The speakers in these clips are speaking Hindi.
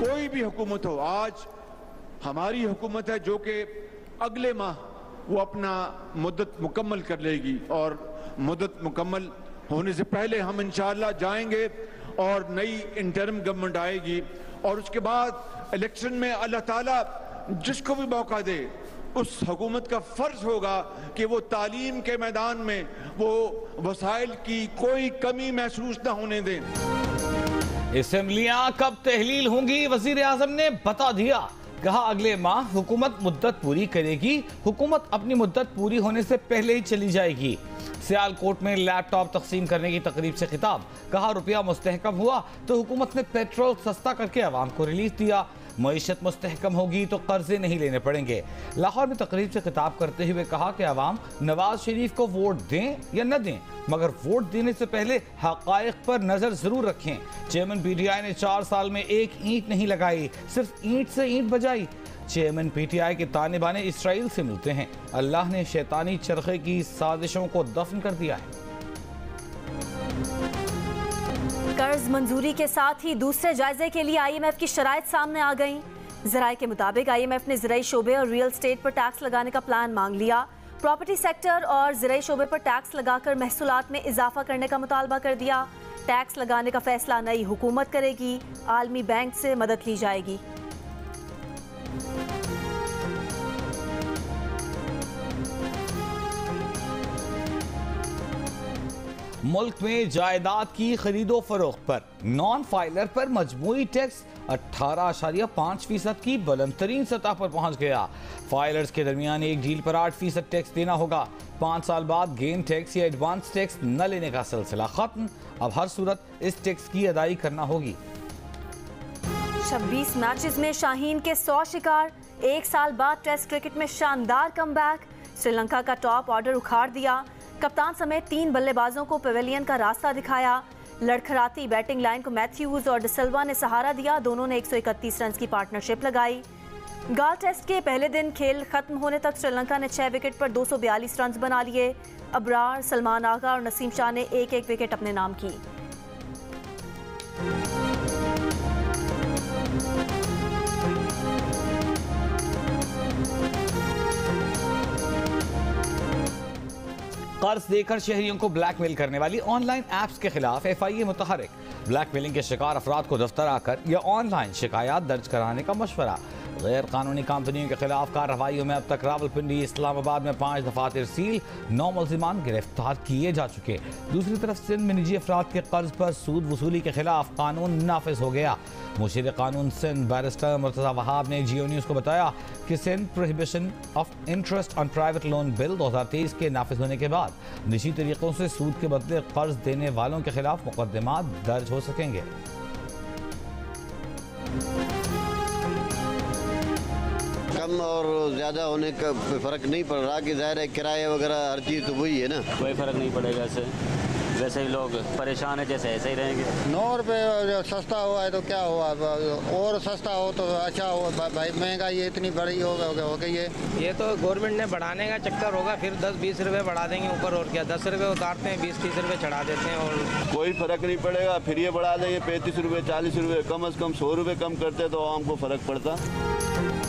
कोई भी हुकूमत हो, आज हमारी हुकूमत है जो कि अगले माह वो अपना मुद्दत मुकम्मल कर लेगी और मुद्दत मुकम्मल होने से पहले हम इंशाअल्लाह जाएंगे और नई इंटरिम गवर्नमेंट आएगी और उसके बाद इलेक्शन में अल्लाह ताला जिसको भी मौका दे उस हुकूमत का फर्ज होगा कि वो तालीम के मैदान में वो वसाइल की कोई कमी महसूस न होने दें। असेंबलियां कब तहलील होंगी, वजीर आजम ने बता दिया। कहा अगले माह हुकूमत मुद्दत पूरी करेगी, हुकूमत अपनी मुद्दत पूरी होने से पहले ही चली जाएगी। सियालकोट में लैपटॉप तकसीम करने की तकरीब से खिताब। कहा रुपया मुस्तहकम हुआ तो हुकूमत ने पेट्रोल सस्ता करके आवाम को रिलीफ दिया। मईशत मुस्तहकम होगी तो कर्जे नहीं लेने पड़ेंगे। लाहौर में तकरीब से खिताब करते हुए कहा कि आवाम नवाज शरीफ को वोट दें या न दें, मगर वोट देने से पहले हकायक पर नजर जरूर रखें। चेयरमैन पीटीआई ने 4 साल में एक ईंट नहीं लगाई, सिर्फ ईंट से ईंट बजाई। चेयरमैन पीटीआई के ताने बाने इसराइल से मिलते हैं। अल्लाह ने शैतानी चरखे की साजिशों को दफन कर दिया है। कर्ज मंजूरी के साथ ही दूसरे जायजे के लिए IMF की शराइत सामने आ गई। ज़राए के मुताबिक IMF ने ज़राई शोबे और रियल स्टेट पर टैक्स लगाने का प्लान मांग लिया। प्रॉपर्टी सेक्टर और ज़राई शोबे पर टैक्स लगाकर महसूलात में इजाफा करने का मुतालबा कर दिया। टैक्स लगाने का फैसला नई हुकूमत करेगी। आलमी बैंक से मदद ली जाएगी। मुल्क में जायदाद की खरीदो फरोख्त पर नॉन फाइलर पर मजमूई टैक्स 18.5% की बुलंद तरीन सतह पर पहुंच गया। फाइलर्स के दरमियान एक डील पर 8% टैक्स देना होगा। 5 साल बाद गेन टैक्स या एडवांस टैक्स न लेने का सिलसिला खत्म। अब हर सूरत इस टैक्स की अदाई करना होगी। 26 मैचेस में शाहीन के 100 शिकार। 1 साल बाद टेस्ट क्रिकेट में शानदार कमबैक। श्रीलंका का टॉप ऑर्डर उखाड़ दिया। कप्तान समेत 3 बल्लेबाजों को पवेलियन का रास्ता दिखाया। लड़खड़ाती बैटिंग लाइन को मैथ्यूज और डिसिल्वा ने सहारा दिया। दोनों ने 131 रन की पार्टनरशिप लगाई। गाल टेस्ट के पहले दिन खेल खत्म होने तक श्रीलंका ने 6 विकेट पर 242 रन बना लिए। अबरार, सलमान आगा और नसीम शाह ने एक विकेट अपने नाम की। कर्ज देकर शहरियों को ब्लैकमेल करने वाली ऑनलाइन ऐप्स के खिलाफ FIA मुतहरिक। ब्लैकमेलिंग के शिकार अफराद को दफ्तर आकर या ऑनलाइन शिकायत दर्ज कराने का मशवरा। गैर कानूनी कंपनियों के खिलाफ कार्रवाइयों में अब तक रावलपिंडी, इस्लामाबाद में 5 दफातर सील, 9 मुल्जिमान गिरफ्तार किए जा चुके। दूसरी तरफ सिंध में निजी अफराद के कर्ज पर सूद वसूली के खिलाफ कानून नाफिज हो गया। मुशीर कानून सिंध बैरिस्टर मुर्तज़ा वहाब ने जियो न्यूज़ को बताया कि Sindh prohibition of interest on private loan bill 2023 के नाफिज होने के बाद निजी तरीकों से सूद के बदले कर्ज देने वालों के खिलाफ मुकदमा दर्ज हो सकेंगे। कम और ज़्यादा होने का फ़र्क नहीं पड़ रहा कि ज़ाहिर है किराए वगैरह हर चीज़ तो वही है ना, कोई फ़र्क नहीं पड़ेगा इससे। वैसे ही लोग परेशान है, जैसे ऐसे ही रहेंगे। 9 रुपये सस्ता हुआ है तो क्या हुआ, और सस्ता हो तो अच्छा हो। भाई महंगाई इतनी बड़ी हो गई है। ये तो गवर्नमेंट ने बढ़ाने का चक्कर होगा, फिर 10-20 रुपये बढ़ा देंगे ऊपर, और क्या 10 रुपये उतारते हैं, 20-30 रुपये चढ़ा देते हैं और कोई फ़र्क नहीं पड़ेगा। फिर ये बढ़ा देंगे 35 रुपये 40 रुपये, कम से कम 100 रुपये कम करते तो आम को फ़र्क पड़ता।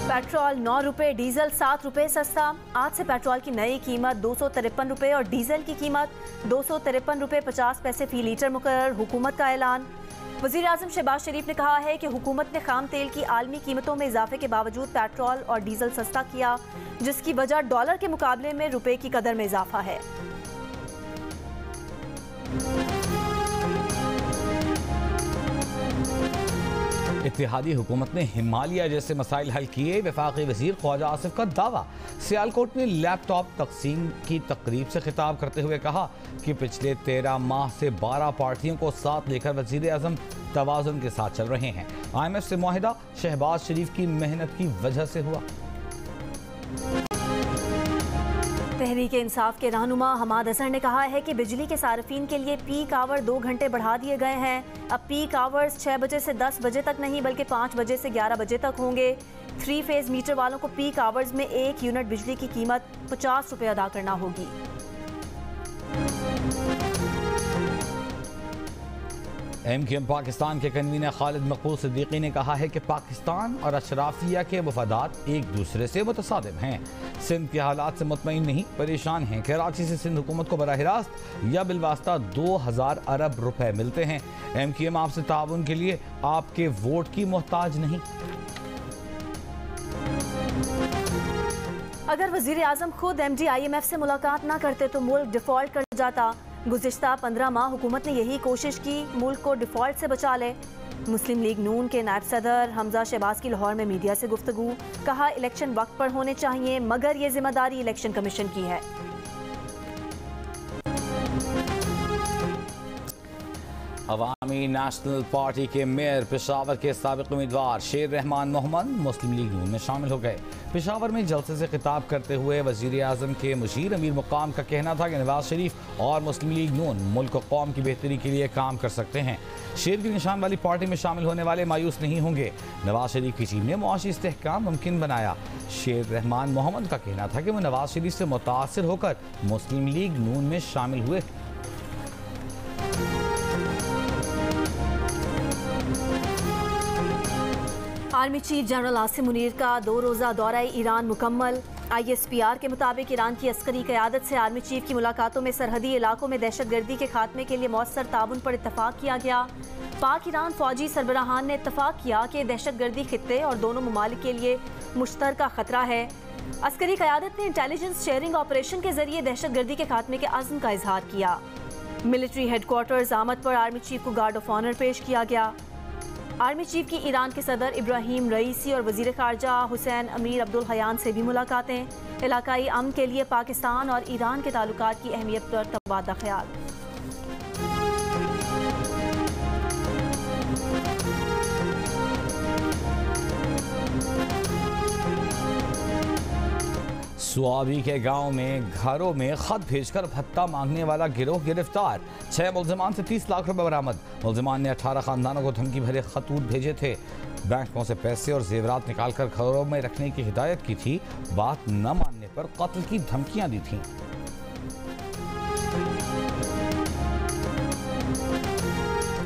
पेट्रोल 9 रुपये, डीजल 7 रुपये सस्ता। आज से पेट्रोल की नई कीमत 253 रुपये और डीजल की कीमत 253 रुपये 50 पैसे फी लीटर मुकर्रर। हुकूमत का ऐलान। वज़ीर आज़म शहबाज शरीफ ने कहा है कि हुकूमत ने खाम तेल की आलमी कीमतों में इजाफे के बावजूद पेट्रोल और डीजल सस्ता किया, जिसकी वजह डॉलर के मुकाबले में रुपये की कदर में इजाफा है। इत्तेहादी हुकूमत ने हिमालय जैसे मसाइल हल किए। वफाकी वज़ीर ख्वाजा आसिफ का दावा। सियालकोट में लैपटॉप तकसीम की तकरीब से खिताब करते हुए कहा कि पिछले 13 माह से 12 पार्टियों को साथ लेकर वज़ीर आज़म तवाज़ुन के साथ चल रहे हैं। IMF से मुआहिदा शहबाज शरीफ की मेहनत की वजह से हुआ। तहरीक इंसाफ के रहनुमा हमाद अजहर ने कहा है कि बिजली के सार्फिन के लिए पीक आवर 2 घंटे बढ़ा दिए गए हैं। अब पीक आवर्स 6 बजे से 10 बजे तक नहीं बल्कि 5 बजे से 11 बजे तक होंगे। 3 फेज मीटर वालों को पीक आवर्स में 1 यूनिट बिजली की कीमत 50 रुपये अदा करना होगी। MQM पाकिस्तान के कन्वीनर खालिद मकबूल सिद्दीकी ने कहा है कि पाकिस्तान और अशराफिया के मफादात एक दूसरे से मुतसादिम हैं। सिंध के हालात से मुतमईन नहीं, परेशान हैं। कराची से सिंध हुकूमत को बराह रास्त या बिलवास्ता 2000 अरब रुपए मिलते हैं। MQM आपसे ताउन के लिए आपके वोट की मोहताज नहीं। अगर वजीर आजम खुद MD IMF से मुलाकात ना करते तो मुल्क डिफॉल्ट कर जाता। गुज़िश्ता 15 माह हुकूमत ने यही कोशिश की मुल्क को डिफॉल्ट से बचा ले। मुस्लिम लीग नून के नायब सदर हमजा शहबाज की लाहौर में मीडिया से गुफ्तगू, कहा इलेक्शन वक्त पर होने चाहिए मगर ये जिम्मेदारी इलेक्शन कमीशन की है। अवामी नेशनल पार्टी के मेयर पेशावर के साबिक उम्मीदवार शेर रहमान मोहम्मद मुस्लिम लीग नून में शामिल हो गए। पेशावर में जलसे से खिताब करते हुए वजीर आजम के मुशीर अमीर मुकाम का कहना था कि नवाज शरीफ और मुस्लिम लीग नून मुल्क और कौम की बेहतरी के लिए काम कर सकते हैं। शेर की निशान वाली पार्टी में शामिल होने वाले मायूस नहीं होंगे। नवाज शरीफ की टीम ने मुआशी इस्तेहकाम मुमकिन बनाया। शेर रहमान मोहम्मद का कहना था कि वो नवाज शरीफ से मुतासिर होकर मुस्लिम लीग नून में शामिल हुए। Army chief general Asim Munir का 2 रोज़ा दौरा ईरान मुकम्मल। ISPR के मुताबिक ईरान की अस्करी क़यादत से आर्मी चीफ की मुलाकातों में सरहदी इलाकों में दहशतगर्दी के खात्मे के लिए मौसर ताउन पर इत्तफाक किया गया। पाक ईरान फौजी सरबराहान ने इत्तफाक किया कि दहशतगर्दी खित्ते और दोनों ममालिक के लिए मुश्तरका खतरा है। अस्करी क़यादत ने इंटेलिजेंस शेयरिंग ऑपरेशन के जरिए दहशतगर्दी के खात्मे के अज़्म का इजहार किया। मिलिट्री हेडक्वार्टर्स आमद पर आर्मी चीफ को गार्ड ऑफ ऑनर पेश किया गया। आर्मी चीफ की ईरान के सदर इब्राहिम रईसी और वजीर खारजा हुसैन अमीर अब्दुल हयान से भी मुलाकातें। इलाकाई अमन के लिए पाकिस्तान और ईरान के ताल्लुकात की अहमियत पर तबादला ख्याल। सुआबी के गांव में घरों में खत भेजकर भत्ता मांगने वाला गिरोह गिरफ्तार। 6 मुल्जिमान से 30 लाख रुपए बरामद। मुल्जिमान ने 18 खानदानों को धमकी भरे खतूत भेजे थे। बैंकों से पैसे और जेवरात निकालकर घरों में रखने की हिदायत की थी। बात न मानने पर कत्ल की धमकियां दी थीं।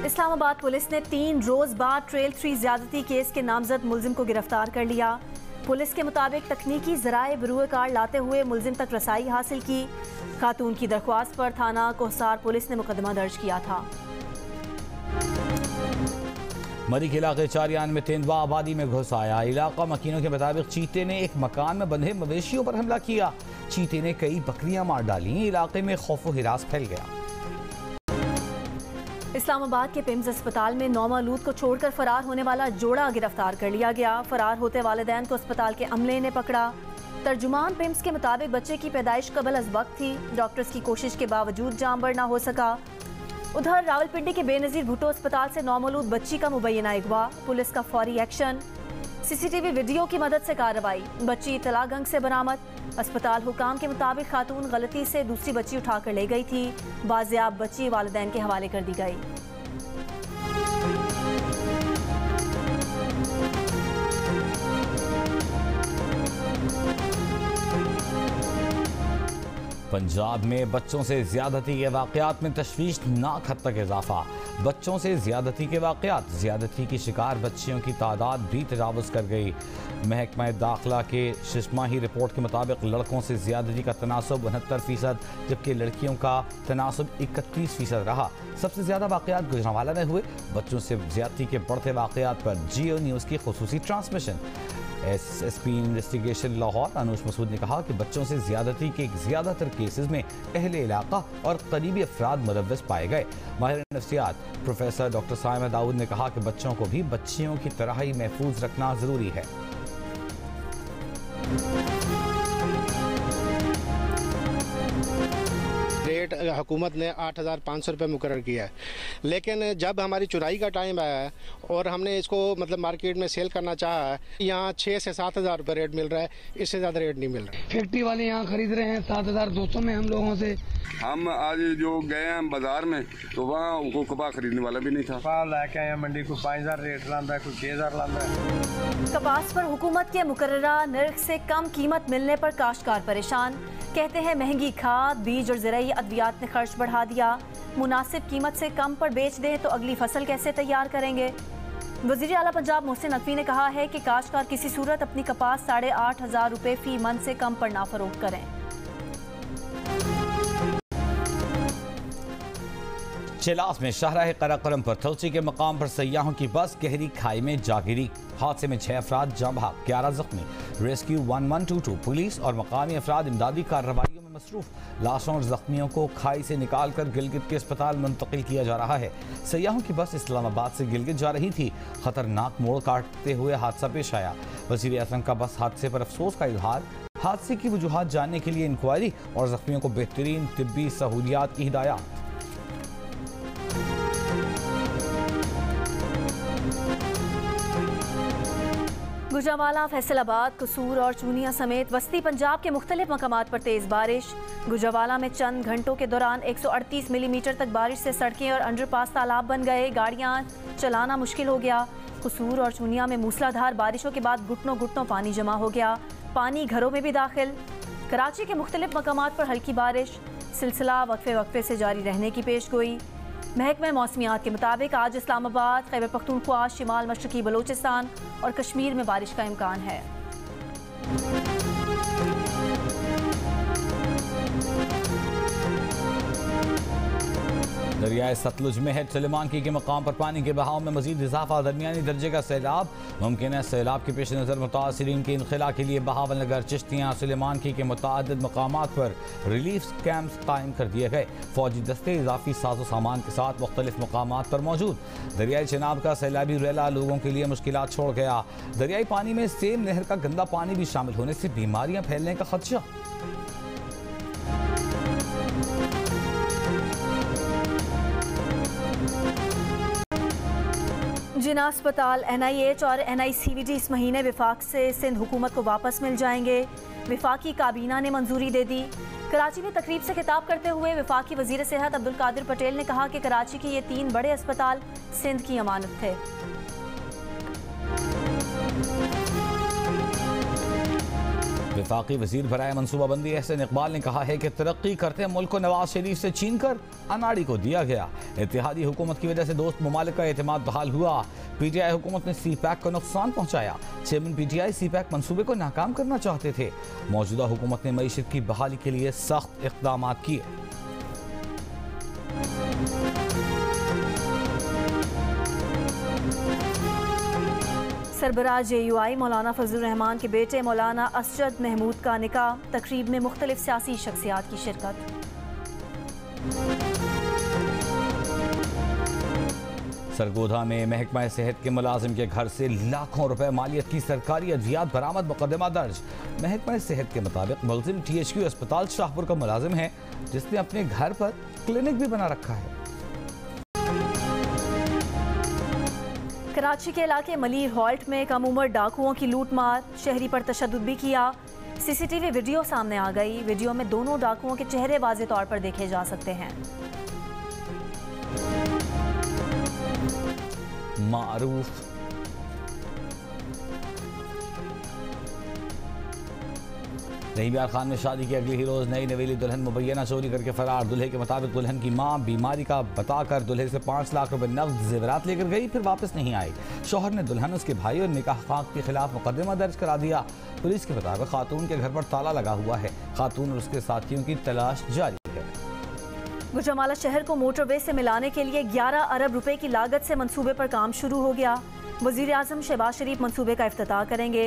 इस्लामाबाद पुलिस ने 3 रोज बाद ट्रेल 3 ज्यादती केस के नामजद मुल्जिम को गिरफ्तार कर लिया। पुलिस के मुताबिक तकनीकी ज़राए बरूए कार लाते हुए मुल्जिम तक रसाई हासिल की। खातून की दरख्वास्त पर थाना कोहसार पुलिस ने मुकदमा दर्ज किया था। मरी के इलाके चारियान में तेंदुआ आबादी में घुस आया। इलाका मकीनों के मुताबिक चीते ने एक मकान में बंधे मवेशियों पर हमला किया। चीते ने कई बकरियां मार डाली। इलाके में खौफ व हिरास फैल गया। इस्लामाबाद के पिम्स अस्पताल में नौमालूद को छोड़कर फरार होने वाला जोड़ा गिरफ्तार कर लिया गया। फरार होते वालिदैन को अस्पताल के अमले ने पकड़ा। तर्जुमान पिम्स के मुताबिक बच्चे की पैदाइश कबल अज वक्त थी। डॉक्टर्स की कोशिश के बावजूद जानबर ना हो सका। उधर रावलपिंडी के बेनजीर भुट्टो अस्पताल से नौमौलूद बच्ची का मुबैना अगवा। पुलिस का फौरी एक्शन। CCTV वीडियो की मदद से कार्रवाई। बच्ची तलागंग से बरामद। अस्पताल हुकाम के मुताबिक खातून गलती से दूसरी बच्ची उठाकर ले गई थी। बाजियाब बच्ची वालिदैन के हवाले कर दी गई। पंजाब में बच्चों से ज्यादती के वाकयात में तशवीशनाक हद तक इजाफा। बच्चों से ज्यादती के वाकयात, ज्यादती की शिकार बच्चियों की तादाद भी तजावुज़ कर गई। महकमा दाखिला के शिशमाही रिपोर्ट के मुताबिक लड़कों से ज्यादती का तनासब 69%, जबकि लड़कियों का तनासब 31% रहा। सबसे ज़्यादा वाकयात गुजरांवाला में हुए। बच्चों से ज्यादती के बढ़ते वाकयात पर जियो न्यूज़ की खुसूसी ट्रांसमिशन। SSP इन्वेस्टिगेशन लाहौर अनुज मसूद ने कहा कि बच्चों से ज्यादती के ज़्यादातर केसेस में अहले इलाका और करीबी अफराद मुलव्वस पाए गए। माहिर नफ्सियात प्रोफेसर डॉक्टर साइमा दाऊद ने कहा कि बच्चों को भी बच्चियों की तरह ही महफूज रखना ज़रूरी है। रेट हुकूमत ने 8,500 रुपये मुकर्रर किया है, लेकिन जब हमारी चुराई का टाइम आया है और हमने इसको मतलब मार्केट में सेल करना चाहा है, यहाँ 6 से 7,000 रुपये रेट मिल रहा है। इससे ज़्यादा रेट नहीं मिल रहा। फैक्ट्री वाले यहाँ खरीद रहे हैं 7,200 में हम लोगों से। हम आज जो गए हैं बाजार में तो वहाँ उनको कपास खरीदने वाला भी नहीं था। कपास लेके आए मंडी को 5,000 रेट लाता है, कोई 6,000 लाता है। कपास पर हुकूमत के मुकर्ररा नर्ख से कम कीमत मिलने पर काश्तकार परेशान। कहते हैं महंगी खाद, बीज और ज़राई अद्वियात ने खर्च बढ़ा दिया। मुनासिब कीमत से कम पर बेच दें तो अगली फसल कैसे तैयार करेंगे। वज़ीर आला पंजाब मोहसिन नकवी ने कहा है कि काश्तकार किसी सूरत अपनी कपास 8,500 रुपये फी मन से कम पर ना फरोख्त करें। चिलास में शाहराह कराकरम पर थलसी के मकाम पर सयाहों की बस गहरी खाई में जा गिरी। हादसे में 6 अफराद जाँ बहक, 11 जख्मी। रेस्क्यू 1122 पुलिस और मकामी अफराद इमदादी कार्रवाइयों में मसरूफ। लाशों और जख्मियों को खाई से निकाल कर गिलगित के अस्पताल मुंतकिल किया जा रहा है। सयाहों की बस इस्लामाबाद से गिलगित जा रही थी। खतरनाक मोड़ काटते हुए हादसा पेश आया। वज़ीर आज़म का बस हादसे पर अफसोस का इजहार। हादसे की वजूहात जानने के लिए इंक्वायरी और जख्मियों को बेहतरीन तिब्बी सहूलियात की हिदायत। गुजरावाला, फैसलाबाद, कसूर और चूनिया समेत वस्ती पंजाब के मुख्तलिफ मकामात पर तेज़ बारिश। गुजरावाला में चंद घंटों के दौरान 138 मिलीमीटर तक बारिश से सड़कें और अंडरपास तालाब बन गए, गाड़ियां चलाना मुश्किल हो गया। कसूर और चूनिया में मूसलाधार बारिशों के बाद घुटनों घुटनों पानी जमा हो गया, पानी घरों में भी दाखिल। कराची के मुख्तलिफ मकामात पर हल्की बारिश, सिलसिला वक्फे वक्फे से जारी रहने की पेशगोई। महकमा मौसमियात के मुताबिक आज इस्लामाबाद, खैबर पख्तूनख्वा, शिमाल मशरकी बलोचिस्तान और कश्मीर में बारिश का इम्कान है। दरियाए सतलुज में है सुलेमानकी के मकाम पर पानी के बहाव में मजीद इजाफा, दरमियानी दर्जे का सैलाब मुमकिन है। सैलाब के पेश नज़र मुतासिरीन के इनखला के लिए बहावल नगर, चिश्तियाँ, सुलेमानकी के मुतादिद मकामात पर रिलीफ कैंप्स कायम कर दिए गए। फौजी दस्ते इजाफी साजो सामान के साथ मुख्तलिफ मकामात पर मौजूद। दरियाई चिनाब का सैलाबी रेला लोगों के लिए मुश्किलात छोड़ गया। दरियाई पानी में सेम नहर का गंदा पानी भी शामिल होने से बीमारियां फैलने का खदशा। जिना अस्पताल, NIH और NICVD इस महीने विफाक से सिंध हुकूमत को वापस मिल जाएंगे। विफाकी काबीना ने मंजूरी दे दी। कराची में तकरीब से खिताब करते हुए विफाकी वजीर सेहत अब्दुल कादिर पटेल ने कहा कि कराची के ये 3 बड़े अस्पताल सिंध की अमानत थे। विफाकी वजीर बराए मनसूबाबंदी एहसन इकबाल ने कहा है कि तरक्की करते मुल्क को नवाज शरीफ से छीन कर अनाड़ी को दिया गया। इत्तेहादी हुकूमत की वजह से दोस्त ममालिक का एतमाद बहाल हुआ। PTI हुकूमत ने CPAC को नुकसान पहुंचाया। चेयरमैन PTI CPAC मंसूबे को नाकाम करना चाहते थे। मौजूदा हुकूमत ने मईशत की बहाली के लिए सख्त इक़दाम किए। सरबराह JUI मौलाना फजलुर रहमान के बेटे मौलाना असजद महमूद का निकाह, तकरीब में मुख्तलिफ सियासी शख्सियात की शिरकत। सरगोधा में महकमा सेहत के मुलाजिम के घर से लाखों रुपए मालियत की सरकारी अद्वियात बरामद, मुकदमा दर्ज। महकमा सेहत के मुताबिक मुलजिम THQ अस्पताल शाहपुर का मुलाजिम है, जिसने अपने घर पर क्लिनिक भी बना रखा है। कराची के इलाके मलीर हॉल्ट में कम उम्र डाकुओं की लूट मार, शहरी पर तशद्दुद भी किया। CCTV वीडियो सामने आ गई। वीडियो में दोनों डाकुओं के चेहरे वाज़े तौर पर देखे जा सकते हैं। मारूफ नईबियार खान में शादी की अगली ही रोज नई नवेली दुल्हन मुबैना चोरी करके फरार। दुल्हे के मुताबिक दुल्हन की मां बीमारी का बताकर दुल्हे से 5 लाख रुपए नकद जेवरात लेकर गई, फिर वापस नहीं आई। शौहर ने दुल्हन, उसके भाई और निकाह खाक के खिलाफ मुकदमा दर्ज करा दिया। पुलिस के मुताबिक खातून के घर पर ताला लगा हुआ है। खातून और उसके साथियों की तलाश जारी है। गुजरावाला शहर को मोटरवे से मिलाने के लिए 11 अरब रुपए की लागत से मंसूबे पर काम शुरू हो गया। वज़ीर आज़म शहबाज शरीफ मंसूबे का इफ्तिताह करेंगे।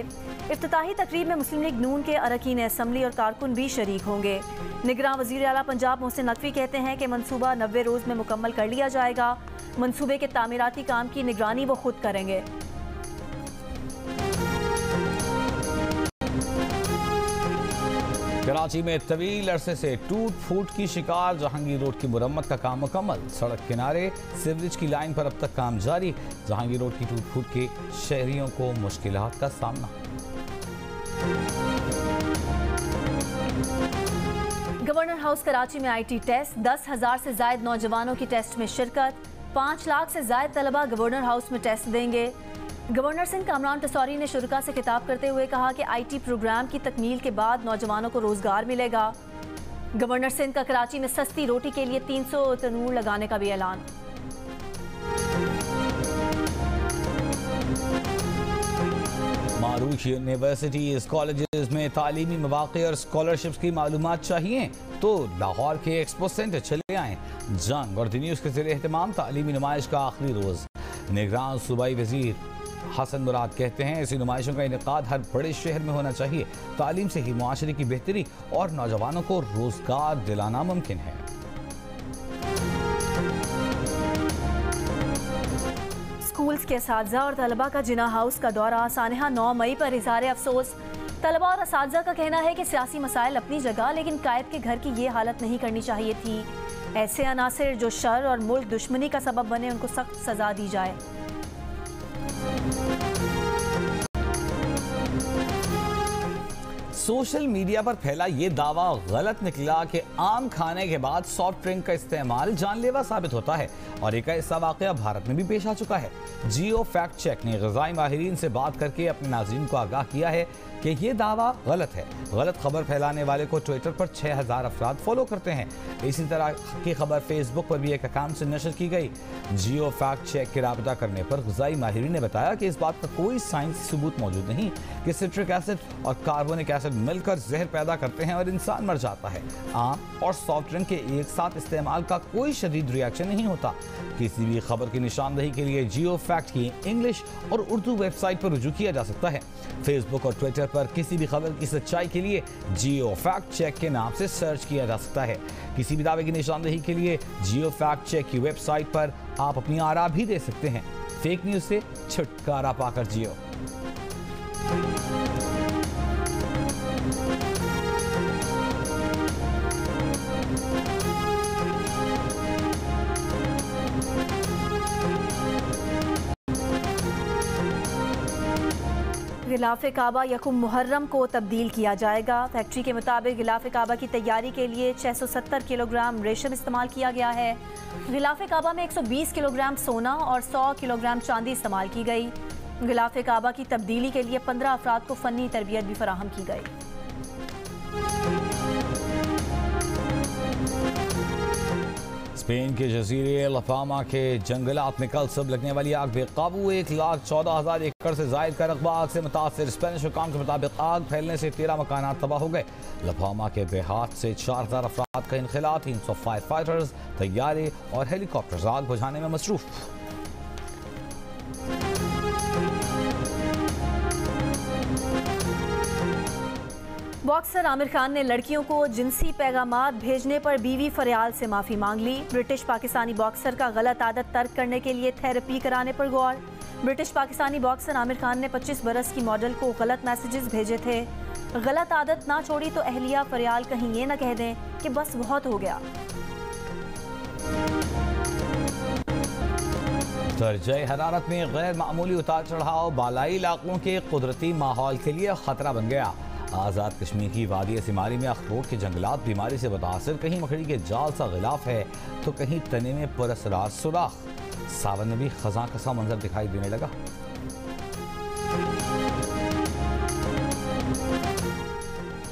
इफ्तिताही तकरीब में मुस्लिम लीग नून के अरकान असम्बली और कारकुन भी शरीक होंगे। निगरान वज़ीर आला पंजाब मोहसिन नकवी कहते हैं कि मंसूबा 90 रोज़ में मुकम्मल कर लिया जाएगा। मंसूबे के तामीराती काम की निगरानी वो खुद करेंगे। कराची में तवील अरसे से टूट फूट की शिकार जहांगीर रोड की मुरम्मत का काम मुकम्मल। सड़क किनारे सीवरेज की लाइन पर अब तक काम जारी। जहांगीर रोड की टूट फूट के शहरियों को मुश्किलात का सामना। गवर्नर हाउस कराची में IT टेस्ट, 10,000 से ज्यादा नौजवानों की टेस्ट में शिरकत। 5 लाख से ज्यादा तलबा गवर्नर हाउस में टेस्ट देंगे। गवर्नर सिंध कामरान तसौरी ने शुरा से खिताब करते हुए कहा कि IT प्रोग्राम की तकमील के बाद नौजवानों को रोजगार मिलेगा। गवर्नर सिंध का कराची में सस्ती रोटी के लिए 300 तनूर लगाने का भी ऐलान। मारूफ यूनिवर्सिटीज कॉलेजेस में तालीमी मौक़े और स्कॉलरशिप्स की मालूमात चाहिए तो लाहौर के एक्सपो सेंटर चले आएँ। जंग और द न्यूज़ के ज़रिए एहतमाम तालीमी नुमाइश का आखिरी रोज़। निगरान सूबाई वज़ीर हसन मुराद कहते हैं ऐसी नुमाइशों का इनेकाद हर बड़े शहर में होना चाहिए। तालीम से ही मुआशरे की बेहतरी और नौजवानों को रोजगार दिलाना मुमकिन है। स्कूल्स के असातिज़ा और तलबा का जिना हाउस का दौरा। सानिहा 9 मई पर इज़हार अफसोस। तलबा और असातिज़ा का कहना है कि सियासी मसाइल अपनी जगह, लेकिन कायद के घर की ये हालत नहीं करनी चाहिए थी। ऐसे अनासिर जो शर और मुल्क दुश्मनी का सबब बने उनको सख्त सजा दी जाए। सोशल मीडिया पर फैला ये दावा गलत निकला कि आम खाने के बाद सॉफ्ट ड्रिंक का इस्तेमाल जानलेवा साबित होता है और एक ऐसा वाकया भारत में भी पेश आ चुका है। जियो फैक्ट चेक ने ग़िज़ाई माहिरीन से बात करके अपने नाज़रीन को आगाह किया है कि ये दावा गलत है। गलत खबर फैलाने वाले को ट्विटर पर 6000 अफराद फॉलो करते हैं। इसी तरह की खबर फेसबुक पर भी एक अकाउंट से नशर की गई। जियो फैक्ट चेक के राबता करने पर ग़िज़ाई माहिरीन ने बताया कि इस बात का कोई साइंसी सबूत मौजूद नहीं कि सिट्रिक एसिड और कार्बोनिक एसिड मिलकर जहर पैदा करते हैं और इंसान मर जाता है। आम और सॉफ्ट ड्रिंक के एक साथ इस्तेमाल का कोई शदीद रिएक्शन नहीं होता। किसी भी खबर की निशानदही के लिए जियो फैक्ट की इंग्लिश और उर्दू वेबसाइट पर रुजू किया जा सकता है। फेसबुक और ट्विटर पर किसी भी खबर की सच्चाई के लिए जियो फैक्ट चेक के नाम से सर्च किया जा सकता है। किसी भी दावे की निशानदही के लिए जियो फैक्ट चेक की वेबसाइट पर आप अपनी आरा भी दे सकते हैं। फेक न्यूज से छुटकारा पाकर जियो। गिलाफ़े काबा यकुम मुहर्रम को तब्दील किया जाएगा। फैक्ट्री के मुताबिक गिलाफ़े काबा की तैयारी के लिए 670 किलोग्राम रेशम इस्तेमाल किया गया है। गिलाफ़े काबा में 120 किलोग्राम सोना और 100 किलोग्राम चांदी इस्तेमाल की गई। गिलाफ़े काबा की तब्दीली के लिए 15 अफराद को फ़नी तरबियत भी फराहम की गई। स्पेन के जजीरे लफामा के जंगलात में कल सब लगने वाली आग बेकाबू। 1,14,000 एकड़ से जायद का रकबा आग से मुतासर। स्पेनिश हुकाम के मुताबिक आग फैलने से 13 मकानात तबाह हो गए। लफामा के देहात से 4,000 अफराद का इनखला, 300 फायर फाइटर्स, तैयारे और हेलीकॉप्टर्स आग बुझाने में मसरूफ। बॉक्सर आमिर खान ने लड़कियों को जिनसी पैगामात भेजने पर बीवी फरियाल से माफ़ी मांग ली। ब्रिटिश पाकिस्तानी बॉक्सर का गलत आदत तर्क करने के लिए थेरेपी कराने पर गौर। ब्रिटिश पाकिस्तानी बॉक्सर आमिर खान ने 25 बरस की मॉडल को गलत मैसेजेस भेजे थे। गलत आदत ना छोड़ी तो अहलिया फरियाल कहीं ये ना कह दें कि बस बहुत हो गया। दर्जे हरारत में गैर मामूली उतार चढ़ाव बालाई इलाकों के कुदरती माहौल के लिए खतरा बन गया। आज़ाद कश्मीर की वादी सिमारी में अखरोट के जंगलात बीमारी से मुतासर, कहीं मकड़ी के जाल सा गिलाफ है तो कहीं तने में पुरअसरार सुराख। सावन में भी खज़ां का सा मंजर दिखाई देने लगा।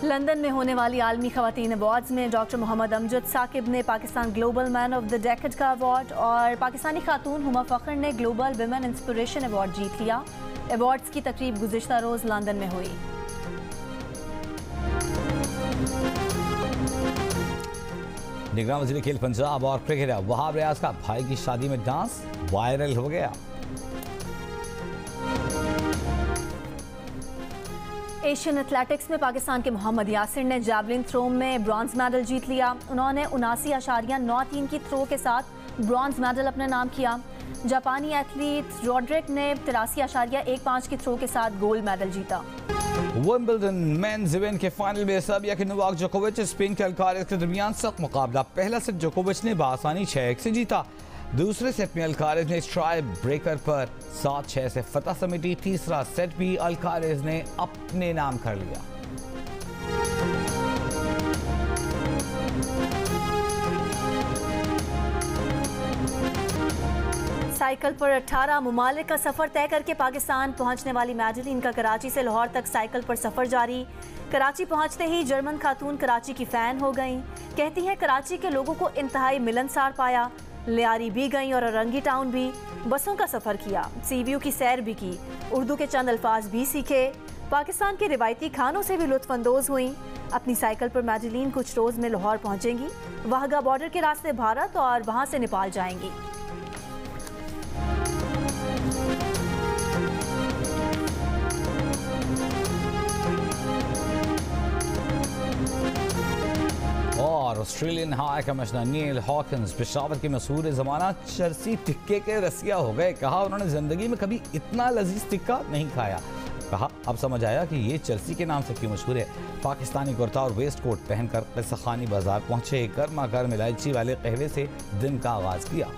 लंदन में होने वाली आलमी खवातीन अवार्ड्स में डॉक्टर मोहम्मद अमजद साकिब ने Pakistan global man of the decade का अवार्ड और पाकिस्तानी खातून हुमा फ़ख्र ने ग्लोबल विमेन इंस्पिरेशन अवार्ड जीत लिया। अवार्ड्स की तकरीब गुज़िश्ता रोज़ लंदन में हुई। निगरान वज़ीर खेल पंजाब और क्रिकेटर वहाब रियाज का भाई की शादी में डांस वायरल हो गया। एशियन एथलेटिक्स में पाकिस्तान के मोहम्मद यासिर ने जैवलिन थ्रो में ब्रॉन्ज मेडल जीत लिया। उन्होंने 79.93 की थ्रो के साथ ब्रॉन्ज मेडल अपने नाम किया। जापानी एथलीट रॉड्रिक ने 83.15 की थ्रो के साथ गोल्ड मेडल जीता। विंबलडन मेंस इवेंट के फाइनल में सर्बिया के नोवाक जोकोविच स्पेन के अल्कारेज के दरमियान सख्त मुकाबला। पहला सेट जोकोविच ने बआसानी 6-1 से जीता। दूसरे सेट में अल्कारेज ने ट्राई ब्रेकर पर 7-6 से फतह समेटी। तीसरा सेट भी अल्कारेज ने अपने नाम कर लिया। साइकिल पर 18 मुमालिक का सफर तय करके पाकिस्तान पहुंचने वाली मैडलिन का कराची से लाहौर तक साइकिल पर सफर जारी। कराची पहुंचते ही जर्मन खातून कराची की फैन हो गईं। कहती हैं कराची के लोगों को इंतहाई मिलनसार पाया। लियारी भी गईं और औरंगी टाउन भी। बसों का सफर किया, सी व्यू की सैर भी की, उर्दू के चंद अल्फाज भी सीखे, पाकिस्तान के रिवायती खानों से भी लुत्फानंदोज हुई। अपनी साइकिल पर मैडलिन कुछ रोज में लाहौर पहुंचेंगी। वाहगा बॉर्डर के रास्ते भारत और वहां से नेपाल जाएंगी। और ऑस्ट्रेलियन हाई कमिश्नर नील हॉकिंस पेशावर के मशहूर ज़माना चर्सी टिक्के के रसिया हो गए। कहा उन्होंने जिंदगी में कभी इतना लजीज टिक्का नहीं खाया। कहा अब समझ आया कि ये चर्सी के नाम से क्यों मशहूर है। पाकिस्तानी कुर्ता और वेस्ट कोट पहनकर किस्सा खानी बाजार पहुंचे। गर्मा गर्म इलायची वाले कहवे से दिन का आगाज किया।